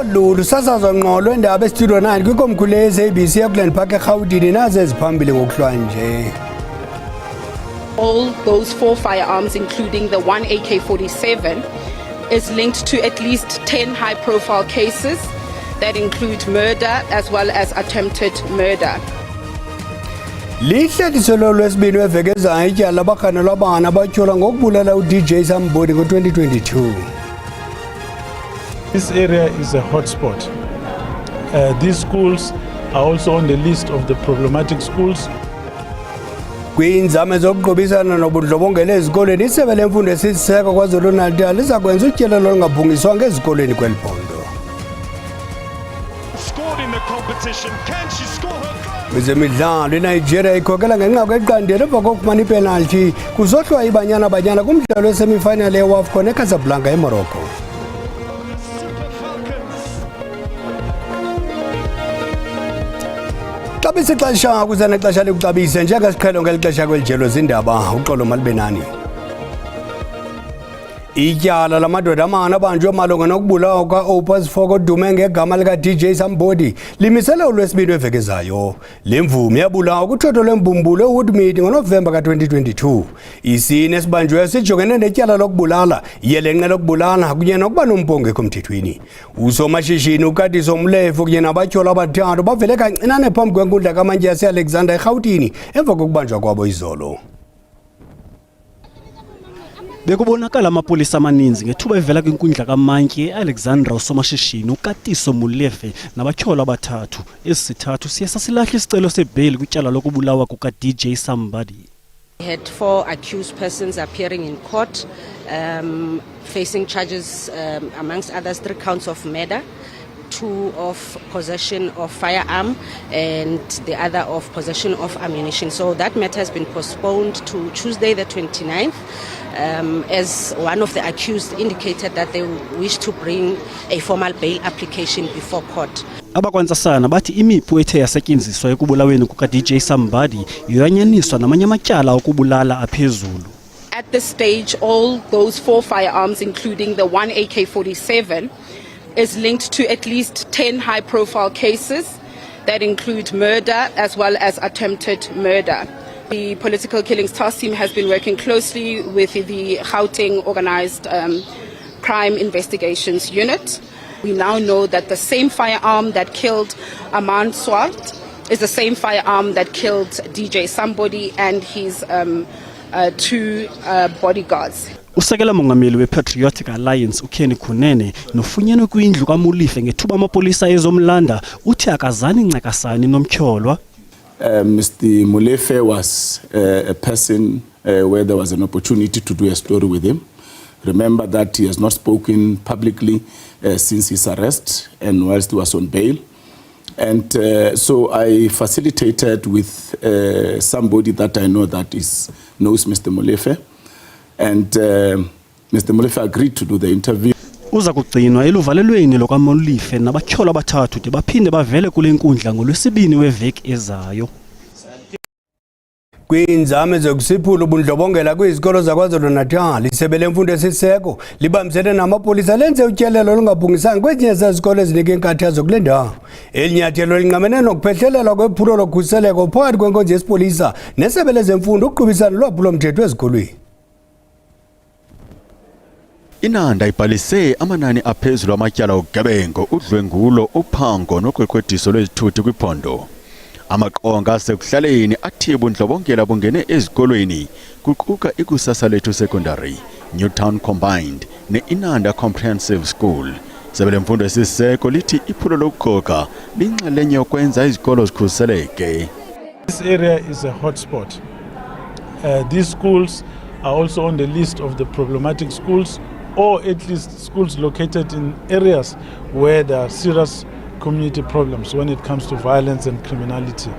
Lolu sasazo ngqolo endaba estudio 9 kwikomkhulu le-SABC eGlen Park eGauteng nazo eziphambili ngokuhlwa nje. All those 4 firearms, including the 1 AK-47, is linked to at least 10 high-profile cases that include murder as well as attempted murder. Lihleliso lolwesibini weveke ezayo ityala labakhanelwa abangane abatyholwa ngokubulala uDJ Sambodi ngo-2022. This area is a hotspot. These schools are also on the list of the problematic schools. Kwinzame zokuqobisana nobundlobongela ezikoleni isebe lemfundo esisiseko KwaZulu-Natal liza kwenza utyelelo olungabhungiswanga ezikoleni kweli phondo. Kwezemidlalo iNigeria ikhokela ngenqaku eqandile emva kokufumana ipenalty kuzohlwa iBanyana kumdlalo wesemifinal yeWAFCON eCasablanca eMorocco. Xabisa ixesha kuzana ixesha likuxabise njengesiqhelo ngelixesha kwelijelo zindaba uxolo malibenani. Ityala lamadoda amane abanjwe malunga nokubulawa kwa-Opus 4 kodume ngegama lika-DJ Sambodi limisele ulwesibini weveke ezayo. Le mvumi yabulawa kuthotho lwembumbulo eWoodmead ngoNovemba ka-2022. Isine esibanjweyo sijongene netyala lokubulala, iyelenqe lokubulala kunye nokuba nompongo ongekho mthethweni. Usomashishini uKatiso Mlefu kunye nabatyholwa abathathu bavele kancinane phambi kwenkundla kamantyi yase-Alexander eGauteng emva kokubanjwa kwabo izolo. Bekubonakala amapolisa amaninzi ngethuba evela kwinkundla kamantyi eAlexandra usomashishini uKatiso Mulefe nabatyholwa abathathu. Esithathu siye sasilahla isicelo sebheli kwityala lokubulawa kuka-DJ Sambodi. We had 4 accused persons appearing in court, facing charges, amongst others, 3 counts of murder, 2 of possession of firearm and the other of possession of ammunition. So that matter has been postponed to Tuesday the 29th. As one of the accused indicated that they wish to bring a formal bail application before court. Abakwantsasana bathi imipu ethe yasetyenziswa ekubulaweni kuka-DJ Sambodi iyanyaniswa namanye amatyala okubulala aphezulu. At this stage, all those 4 firearms, including the 1 AK-47, is linked to at least 10 high-profile cases that include murder as well as attempted murder. The Political Killings Task Team has been working closely with the Gauteng Organised Crime Investigations Unit. We now know that the same firearm that killed Aman Swart is the same firearm that killed DJ Sambodi and his 2 bodyguards. Usekela mongameli we-Patriotic Alliance uKenny Kunene nofunyenwe kwindlu kaMulife ngethuba amapolisa ezomlanda uthi akazani ncakasani nomtyholwa. Mr. Mulefe was a person where there was an opportunity to do a story with him. Remember that he has not spoken publicly since his arrest and whilst he was on bail. And so I facilitated with somebody that I know that knows Mr. Mulefe. And Mr. Mulefe agreed to do the interview. Uza kugcinwa eluvalelweni lokaMulife nabatyholwa abathathu de baphinde bavele kule nkundla ngolwesibini weveki ezayo. Kwinzame zokusiphula ubundlobongela kwizikolo zaKwaZulu-Natal isebe lemfundo esiseko libambisene namapolisa lenze utyelelo olungabhungisanga kwezinye zezikolo ezinika inkathazo kule ndawo. Elinyathelo linqamene nokuphehlelela kwephulo lokhuseleko phakathi kwenkonzo yesipolisa nesebe lezemfundo ukuqhubisana lwaphulomthetho ezikolweni. Inanda ibhalise amanani aphezulu amatyala ogebengo, udlwengulo, uphango noqweqwediso lwezithuthi kwiphondo. Amaqonga asekuhlaleni athi ubundlobongela bungene ezikolweni kuquka ikusasa lethu secondary, Newtown Combined ne-Inanda Comprehensive School. Isebe lemfundo esiseko lithi iphulo lokuqoqa linxalenye yokwenza izikolo zikhuseleke. This area is a hotspot. These schools are also on the list of the problematic schools, or at least schools located in areas where there are serious community problems when it comes to violence and criminality.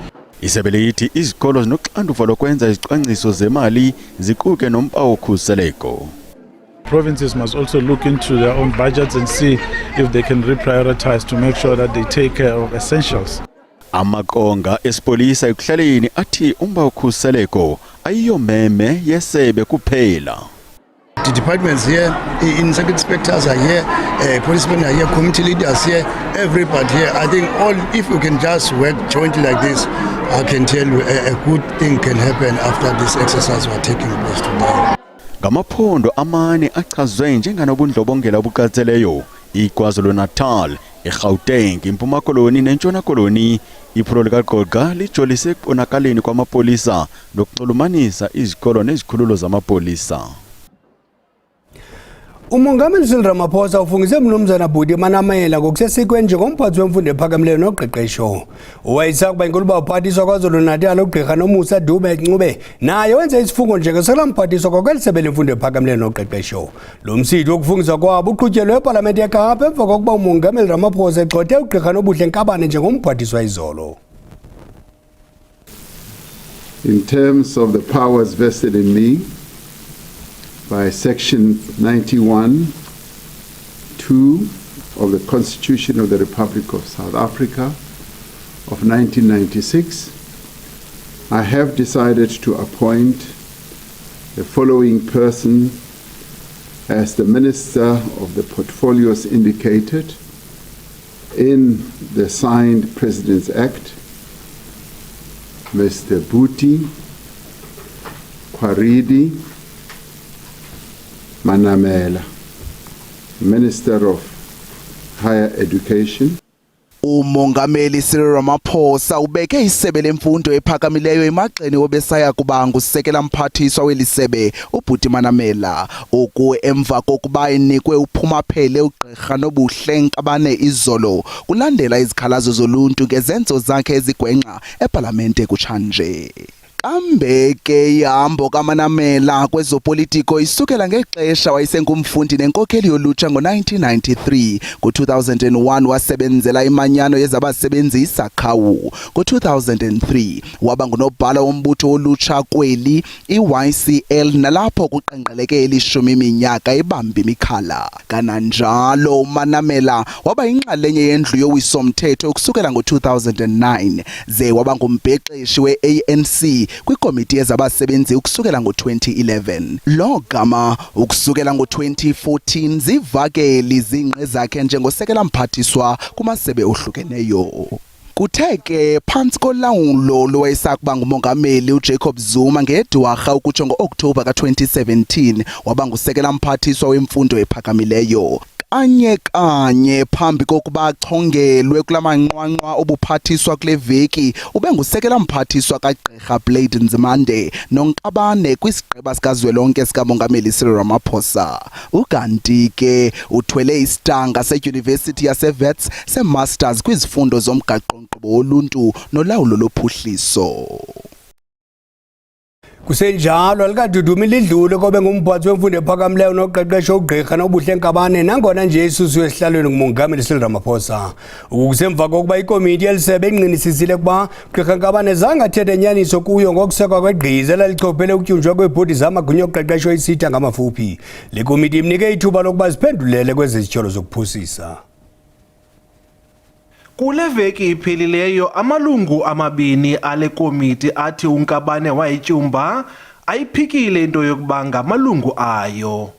Isebe lithi izikolo zinoxanduva lokwenza izicwangciso zemali ziquke nompawu okhuseleko. Provinces must also look into their own budgets and see if they can reprioritize to make sure that they take care of essentials. Amaqonga esipolisa ekuhlaleni athi umpawu okhuseleko ayiyo meme yesebe kuphela. the departments here, in-circuit inspectors are here, policemen are here, community leaders here, everybody here. I think if we can just work jointly like this, I can tell you a good thing can happen after this exercise we are taking place today. Ngamaphondo amane achazwe njenganobundlobongela obucatseleyo iKwaZulu-Natal, eGauteng, iMpuma Koloni neNtshona Koloni. Iphulo likaGqoga lijolise ekubonakaleni kwamapolisa nokuxhulumanisa izikolo nezikhululo zamapolisa. Umongameli Cyril Ramaphosa ufungise uMnumzana Bhuti Manamela ngokusesikweni njengomphathi wemfundo ephakamileyo noqeqesho. Owayesakuba inkulumo uphathiswa KwaZulu-Natal uGqirha Nomusa Dube Ncube naye wenze isifungo njengesekela mphathiswa kwakwelisebe lemfundo ephakamileyo noqeqesho. Lo msitho wokufungisa kwabo uqhutyelwe eParlamente eKapa emva kokuba uMongameli Ramaphosa egxothe uGqirha Nobuhle Nkabane njengomphathiswa izolo. In terms of the powers vested in me by Section 91(2) of the Constitution of the Republic of South Africa of 1996, I have decided to appoint the following person as the Minister of the portfolios indicated in the signed President's Act: Mr. Bhuti Kwaridi Manamela, Minister of Higher Education. Umongameli Cyril Ramaphosa ubeke isebe lemfundo ephakamileyo emagxeni obesaya kuba ngusekela mphathiswa welisebe uBhuti Manamela oku emva kokuba enikwe uphumaphele uGqirha Nobuhle Nkabane izolo kulandela izikhalazo zoluntu ngezenzo zakhe ezigwenxa eParlamente kutshanje. Kambe ke ihambo kaManamela kwezopolitiko isukela ngexesha wayesenkumfundi nenkokheli yolutsha ngo-1993. Ngo-2001 wasebenzela imanyano yezabasebenzi iSakhawu. Ngo-2003 waba ngunobhala wombutho wolutsha kweli iYCL nalapho kuqenqgeleke 10 iminyaka ebamba imikhala. Kananjalo uManamela waba yinxalenye yendlu yowiso-mthetho ukusukela ngo-2009 ze waba ngumbhexeshi we-ANC kwikomiti yezabasebenzi ukusukela ngo-2011. Lo gama ukusukela ngo-2014 zivakeli zingqe zakhe njengosekela mphathiswa kumasebe ohlukeneyo. Kuthe ke phantsi kolawulo lowayesakuba ngumongameli uJacob Zuma ngedwarha ukutsho ngo-Oktoba ka-2017 waba ngusekela mphathiswa wemfundo ephakamileyo. Kanye phambi kokuba achongelwe kulamanqwanqwa obuphathiswa kule veki ube ngusekela mphathiswa kaGqirha Blade Nzimande noNkabane kwisigqeba sikazwelonke sikamongameli Cyril Ramaphosa. Ukanti ke uthwele isitanga seYunivesithi yaseWits seMasters kwizifundo zomgaqo-nkqubo woluntu nolawulo lophuhliso. Kusenjalo likadudumile idlule kobe ngumphathi wemfundo ephakamileyo noqeqesho uGqirha Nobuhle Nkabane nangona nje isusu esihlalweni ngumongameli Cyril Ramaphosa. Ukusemva kokuba ikomiti yelisebe ingqinisisile kuba uGqirha Nkabane zange athethe nyaniso kuyo ngokusekwa kwegqiza elalichophele ukutyunjwa kweebhodi zamagunya oqeqesho isitha ngamafuphi. Le komiti imnike ithuba lokuba ziphendulele kwezi zityholo zokuphusisa. Kule veki iphelileyo amalungu amabini ale komiti athi uNkabane wayityumba ayiphikile into yokuba ngamalungu ayo.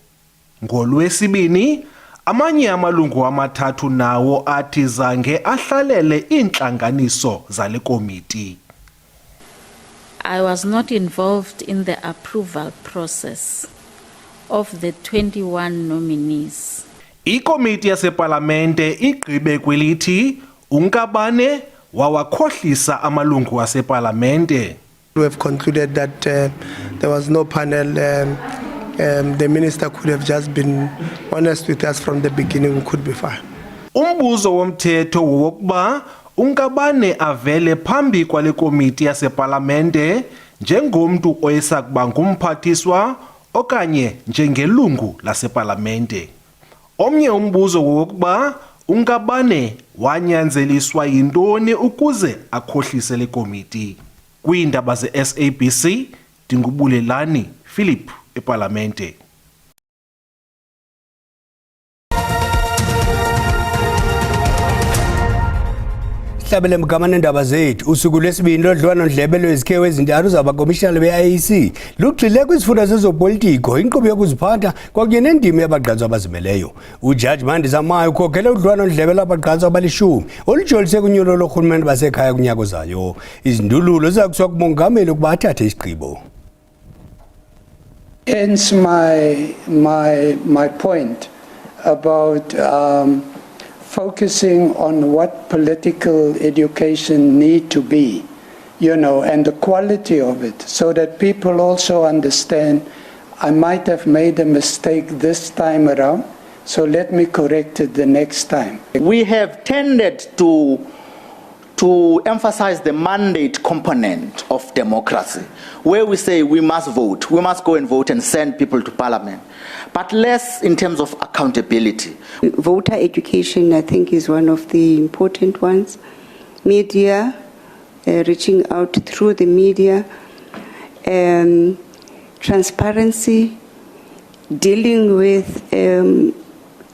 NgoLwesibini amanye amalungu amathathu nawo athi zange ahlalele iintlanganiso zale komiti. I was not involved in the approval process of the 21 nominees. Ikomiti yaseParlamente igqibe kwelithi uNkabane wawakhohlisa amalungu aseParlamente. We have concluded that there was no panel. The minister could have just been honest with us from the beginning. We could be fine. Umbuzo womthetho wokuba uNkabane avele phambi kwale komiti yaseParlamente njengomntu oyesakuba ngumphathiswa okanye njengelungu laseParlamente. Omnye umbuzo wokuba uNkabane wanyanzeliswa yintoni ukuze akhohlise le komiti. Kwiindaba ze-SABC Dingubulelani Philip eParlamente. Hlabele mgama nendaba zethu usuku lwesibini lodlwana ndlebe lwezikhewu ezintathu zabakomishana be-IEC lugxile kwizifunda zezopolitiko inkqubo yokuziphatha kwakunye nendima yabagqatswa abazimeleyo. Ujaji Mandisa Mayo ukhokhele udlwana ndlebe lwabagqatswa abalishumi olujolise kunyulo lorhulumente basekhaya kunyaka ozayo. Izindululo zizakusuka kumongameli ukuba athathe isigqibo. Hence my point about focusing on what political education need to be, and the quality of it, so that people also understand I might have made a mistake this time around, so let me correct it the next time. We have tended to emphasize the mandate component of democracy, where we say we must vote, we must go and vote and send people to parliament, but less in terms of accountability. Voter education, I think, is one of the important ones. Media, reaching out through the media, transparency, dealing with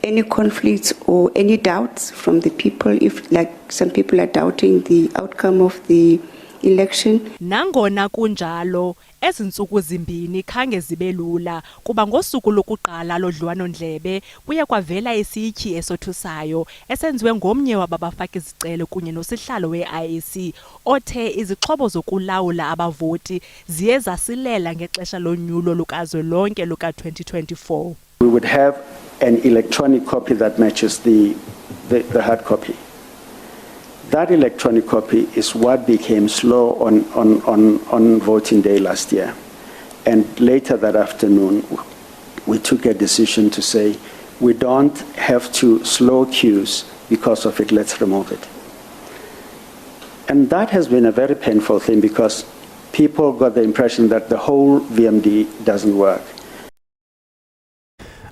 any conflicts or any doubts from the people, if like some people are doubting the outcome of the election. Nangona kunjalo ezinsuku zimbini khange zibe lula kuba ngosuku lokuqala lodlwano ndlebe kuye kwavela isityi esothusayo esenziwe ngomnye wababafaki izicelo kunye nosihlalo we-IEC othe izixhobo zokulawula abavoti ziye zasilela ngexesha lonyulo lukazwelonke luka-2024. We would have an electronic copy that matches the hard copy. That electronic copy is what became slow on voting day last year. And later that afternoon, we took a decision to say, we don't have to slow queues because of it, let's remove it. And that has been a very painful thing because people got the impression that the whole VMD doesn't work.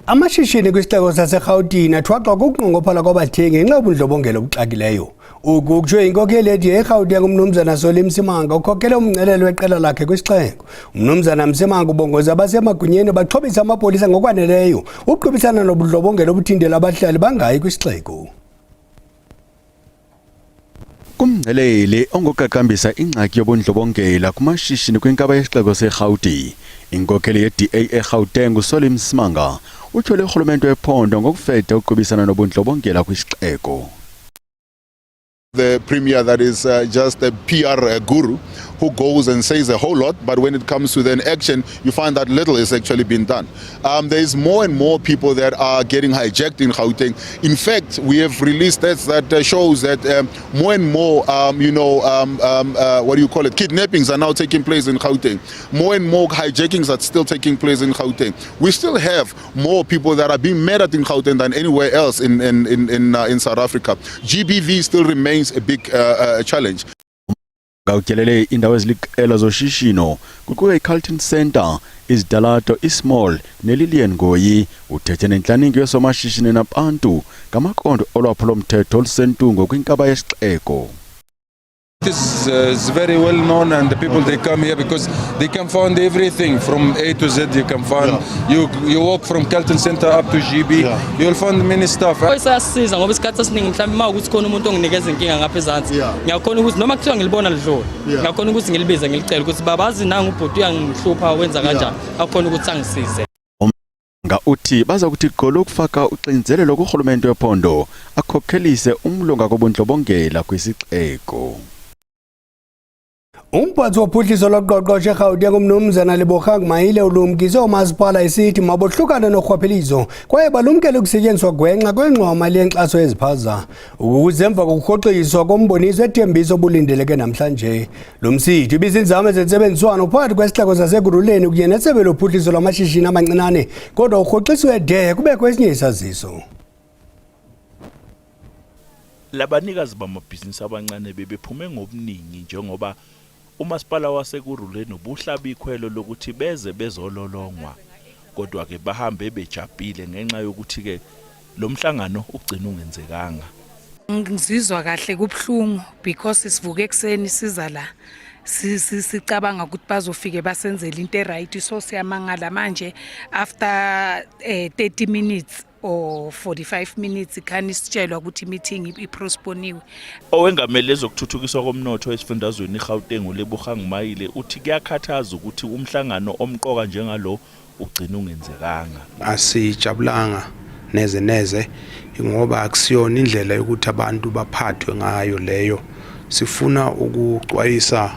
Amashishini kwisixeko saseGauteng athwaxwa kukunqongophala kwabathengi ngenxa yobundlobongela obuxakileyo. Oku kutsho inkokheli ediye eGauteng uMnumzana Solly Msimanga ukhokhele umngcelelo weqela lakhe kwisixeko. uMnumzana Msimanga ubongoza abasemagunyeni baxhobisa amapolisa ngokwaneleyo ukuqhubisana nobundlobongela obuthindela abahlali bangayi kwisixeko. Kumngceleli ongoqaqambisa ingxaki yobundlobongela kumashishini kwinkaba yesixeko seGauteng. Inkokheli ye-DA eGauteng uSolly Msimanga utyhole urhulumente wephondo ngokufeda ukuqhubisana nobundlobongela kwisixeko. The premier that is just a PR guru who goes and says a whole lot, but when it comes to then action, you find that little is actually being done. There is more and more people that are getting hijacked in Gauteng. In fact, we have released stats that shows that more and more, kidnappings are now taking place in Gauteng. More and more hijackings are still taking place in Gauteng. We still have more people that are being murdered in Gauteng than anywhere else in South Africa. GBV still remains a big challenge. Gautyelele indawo eziliqela zoshishino kuquka iCarlton Center, isidalato iSmall neLillian Ngoyi uthethe nenhlaningi yosomashishini nabantu ngamaqondo olwaphulomthetho olusentungo kwinkaba yesixeko. This is very well known, and the people they come here because they can find everything from A to Z. You can find you walk from Carlton Center up to GB. You'll find many stuff. Sayasiza ngoba isikhathi esiningi mhlawumbe mawukuthi khona umuntu onginikeza inkinga ngapha ezantsi ngiyakhona ukuthi noma kuthiwa ngilibona lidlula ngiyakhona ukuthi ngilibize ngilicela ukuthi babazi nanga ubhuti uyangihlupha wenza kanjani akhona ukuthi angisize. Uthi baza kuthi gqolo ukufaka uxinzelelo kurhulumente wephondo akhokhelise umlunga kobundlobongela kwisixeko. Umphathi wophuhliso loqoqosho eGauteng uMnumzana Lebogang Mayile ulumkise umasipala esithi mabohlukane norhwaphilizo kwaye balumkele ukusetyenziswa gwenxa kwengxowa-mali yenkxaso eziphaza ukuze emva kokurhoxiswa komboniso ethembiso obulindeleke namhlanje. Lo msitho ibizinzame zentsebenziswano phakathi kwesixeko saseGuruleni kunye nesebe lophuhliso lwamashishini amancinane kodwa urhoxiswe de kubekho esinye isaziso. Labanikazi bamabhizinisi abancane bebephume ngobuningi njengoba umasipala waseGuruleni ubuhlaba ikhwelo lokuthi beze bezololongwa kodwa ke bahambe bejabhile ngenxa yokuthi ke lo mhlangano ugcina ungenzekanga. Ngizizwa kahle kubhlungu because sivuke ekseni siza la sicabanga ukuthi bazofike basenzele into right, so siyamangala manje after 30 minutes or 45 minutes khani sitshelwa ukuthi meeting iprosponiwe. Owengamele ezokuthuthukiswa komnotho esifundazweni iGauteng uLebogang Mayile uthi kuyakhathaza ukuthi umhlangano omqoka njengalo ugcina ungenzekanga. Asijabulanga neze ngoba akusiyona indlela yokuthi abantu baphathwe ngayo leyo. Sifuna ukuxwayisa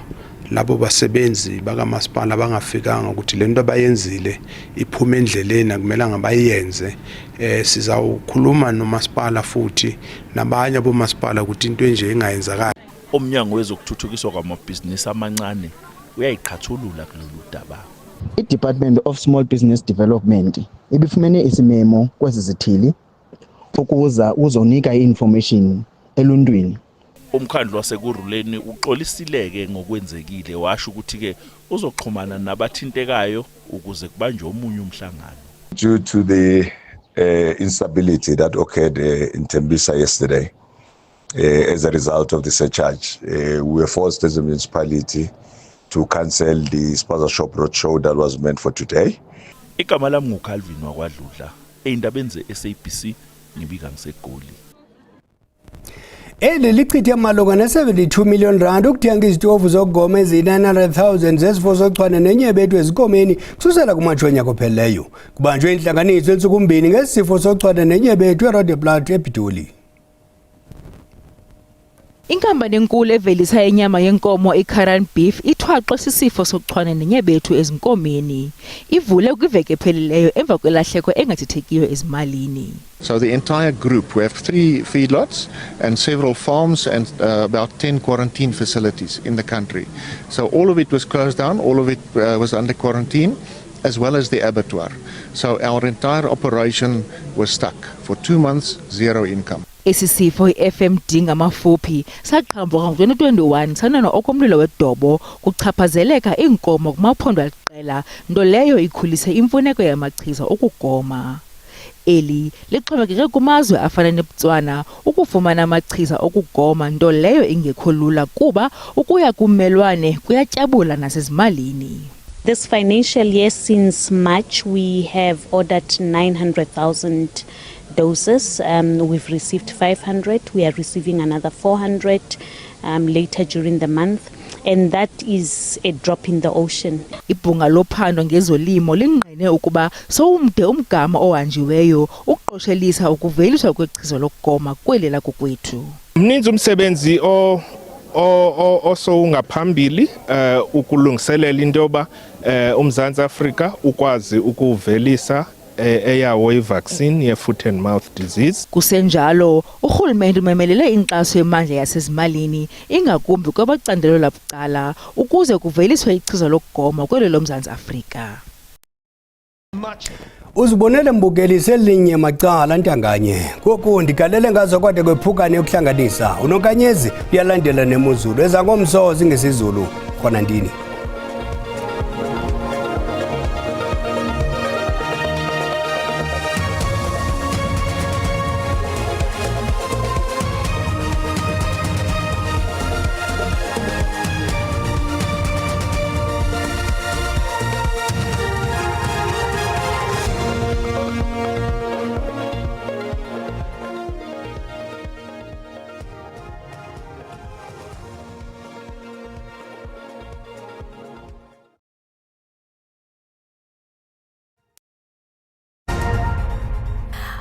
labo basebenzi bakamasipala bangafikanga ukuthi lento abayenzile iphuma endleleni akumele ngabayenze. Sizawukhuluma nomasipala futhi nabanye abomasipala ukuthi into enje ingayenzakala. Umnyango wezokuthuthukiswa kwamabhizinisi amancane uyayiqhathulula kulolu daba. I-Department of Small Business Development ibifumene isimemo kwezi zithili ukuza uzonika i-information eluntwini. Umkhandlu wasekuruleni uxolisileke ngokwenzekile washo ukuthi ke uzoxhumana nabathintekayo ukuze kubanjwe omunye umhlangano. Due to the instability that occurred in Tembisa yesterday as a result of the surcharge, we were forced as a municipality to cancel the Spaza Shop Roadshow that was meant for today. Igama lami nguCalvin wakwaDludla eindabeni ze-SABC ngibika ngiseGoli. Lichithe malunga ne-72 million rand ukuthenga izitofu zokugoma ezi-900,000 zesifo sochwane nenyebethu ezikomeni kususela kumajoni kopheleyo. Kubanjwe inhlanganiso ensuku mbini ngesifo sochwane nenyebethu eRodeplaat ePitoli. Inkampani enkulu evelisa inyama yenkomo iCaran Beef ithwaxwe sisifo sokuchwane nenyebethu ezinkomeni. Ivule kwiveke ephelileyo emva kwelahleko engathethekiyo ezimalini. So the entire group, we have 3 feedlots and several farms and about 10 quarantine facilities in the country. So all of it was closed down, all of it was under quarantine, as well as the abattoir. So our entire operation was stuck for 2 months, zero income. Isisifo iFMD ngamafuphi saqhambuka ngo-2021 sanana okomlilo wedobo kuchaphazeleka inkomo kumaphondo aliqela nto leyo ikhulise imfuneko yamachiza okugoma. Eli lixhomekeke kumazwe afana neBotswana ukufumana amachiza okugoma nto leyo ingekho lula kuba ukuya kumelwane kuyatyabula nasezimalini. This financial year, since March, we have ordered 900,000 doses. We've received 500. We are receiving another 400 later during the month. And that is a drop in the ocean. Ibhunga lophando ngezolimo linqene ukuba sowumde umgama ohanjiweyo ukuqoshelisa ukuveliswa kwechiza lokugoma kweli lakokwethu. Mninzi umsebenzi osowungaphambili ukulungiselela into yoba uMzantsi Afrika ukwazi ukuvelisa eyawo ivaccine ye-foot and mouth disease. Kusenjalo urhulumente umemelele inkxaso yemandla yasezimalini ingakumbi kwabacandelo labucala ukuze kuveliswe ichiza lokugoma kwelo loMzantsi Afrika. Uzibonele mbukeli selinye macala ntanganye ngoku ndigalele ngazo kwade kwephukane yokuhlanganisa uNokanyezi uyalandela nemozulu ezangomsozi ngesizulu khona ndini.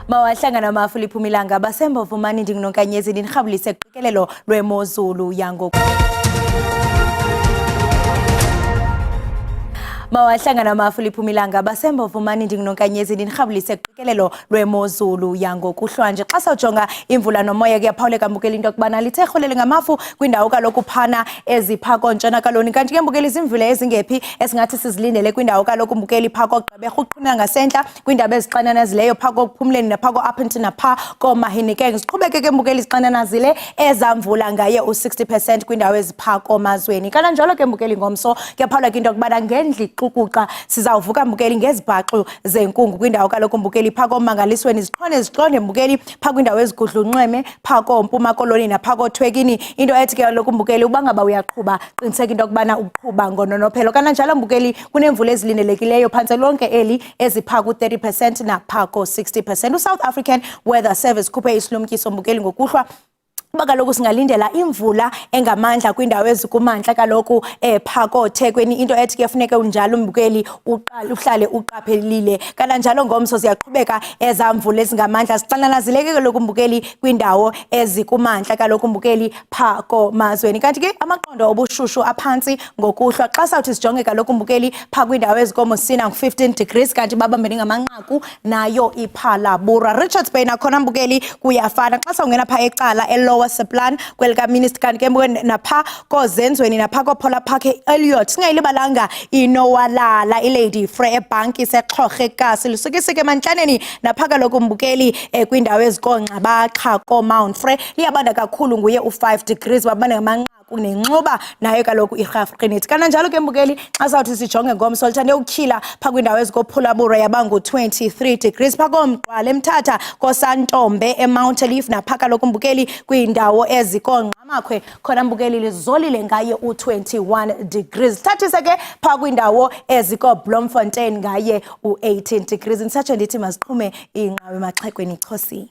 Mawahlangana amafuli iphumilanga basembo vumani ndinginokanyezi ndinirhabulise kuqikelelo lwemozulu yangoku. Mawahlangana amafuli iphumilanga basembo vumani ndinginokanyezi ndinirhabulise kuqikelelo lwemozulu yangoku hlwanje xa sawujonga imvula nomoya kuyaphawuleka mbukeli into kubana lithe rholele ngamafu kwindawo kaloku phana eziphako ntshona kaloni kanti ke mbukeli izimvula ezingephi esingathi sizilindele kwindawo kaloku mbukeli phako gqibera uqhina ngasentla kwindaba ezixananazileyo phako kuphumleni naphako up and napha komahinike siqhubeke ke mbukeli izixananazile ezamvula ngaye u60% kwindawo eziphako mazweni kananjalo ke mbukeli ngomso kuyaphawuleka into kubana ngendli iqukuqa sizawuvuka mbukeli ngezibhaxu zenkungu kwindawo kaloku mbukeli phako mangalisweni iziqonde mbukeli phako indawo ezigudlunxweme phako Mpuma Koloni naphako Thwekini into ethi ke kaloku mbukeli uba ngaba uyaqhuba qiniseka into kubana uqhuba ngononophelo kananjalo mbukeli kunemvula ezilindelekileyo phantse lonke eli eziphaka u30% naphako 60%. uSouth African Weather Service khuphe isilumkiso mbukeli ngokuhlwa kuba kaloku singalindela imvula engamandla kwindawo ezikumantla kaloku phako Thekwini into ethi ke funeke unjalo mbukeli uhlale uqaphelile kananjalo ngomso siyaqhubeka ezamvula ezingamandla sixananazileke kaloku mbukeli kwindawo ezikumantla kaloku mbukeli phako Mazweni kanti ke amaqondo obushushu aphansi ngokuhlwa xa sawuthi sijonge kaloku mbukeli phaka kwindawo ezikomosina ngu15 degrees kanti babambene ngamanqaku nayo iPhalabhura. Richards Bay nakhona mbukeli kuyafana xa sawungena pha ecala elower Seplan kwelika minister kanti ke mbukeli napha koZenzweni napha koPola Park Elliot singayilibalanga inowalala iLady Frey ebanki seXhorhe kasi lusukisike emantlaneni napha kaloku mbukeli kwindawo ezikonxa baxa koMount Frey liyabanda kakhulu nguye u5 degrees babane ngamanqaku nenxuba nayo kaloku iRhafqinit kananjalo ke mbukeli xa sawuthi sijonge ngomso lithande ukutyhila pha kwindawo ezikoPhulabhura yabangu 23 degrees pha koMgqwala eMthatha koSantombe eMount Leaf napha kaloku mbukeli kwindawo ezikongqamakhwe khona mbukeli lizolile ngaye u21 degrees thathise ke pha kwindawo ezikoBloemfontein ngaye u18 degrees ndisatsho ndithi maziqhume inqawe emaxhekweni ichosi.